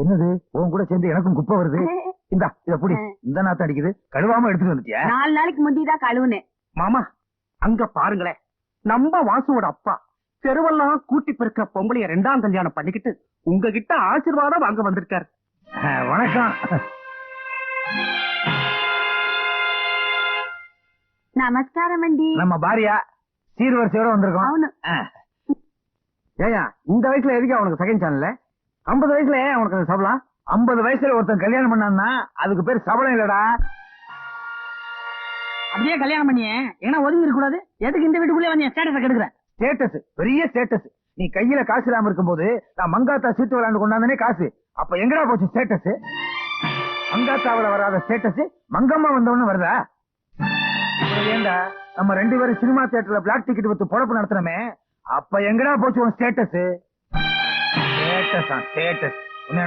என்னது உன் கூட சேர்ந்து எனக்கும் குப்பை வருது. இந்தா இத புடி. இந்த நாத்தம் அடிக்குது, கழுவாம எடுத்துட்டு வந்துட்டியா? 4 நாளைக்கு முந்திதான் கழுவுனேன். மாமா அங்க பாருங்களேன், நம்ம வாசுவோட அப்பா தெருவெல்லாம் கூட்டி பெருக்க பொம்பளைய 2ஆம் கல்யாணம் பண்ணிக்கிட்டு உங்ககிட்ட ஆசீர்வாதம் வாங்க வந்திருக்காரு. வணக்கம். நமஸ்காரம் అండి. நம்ம பாரியா சீர்வரிசையோட வந்திருக்கோம். అవును. ஏயா இந்த வயசுல எதுக்கு அவனுக்கு செகண்ட் சேனல்ல? 50 வயசுல ஏன் அவனுக்கு அந்த சபலம்? 50 வயசுல ஒருத்தன் கல்யாணம் பண்ணான்னா அதுக்கு பேர் சபலம் இல்லடா. அப்படியே கல்யாணம் பண்ணியே ஏன்னா ஒதுங்கி இருக்க கூடாது. எதுக்கு இந்த வீட்டுக்குள்ளே வந்து ஸ்டேட்டஸ் கெடுக்கிற? ஸ்டேட்டஸ், பெரிய ஸ்டேட்டஸ். நீ கையில காசு இல்லாம இருக்கும்போது நான் மங்காத்தா சீட்டு விளையாண்டு கொண்டாந்தனே காசு. அப்ப எங்கடா போச்சு ஸ்டேட்டஸ்? மங்காத்தாவில வராத ஸ்டேட்டஸ் மங்கம்மா வந்தவொன்னு வருதா? ஏண்டா நம்ம 2 பேரும் சினிமா தியேட்டர்ல பிளாக் டிக்கெட் வித்து பொழப்பு நடத்துறமே, அப்ப எங்கடா போச்சு உன் ஸ்டேட்டஸ்? ஸ்டேட்டஸ்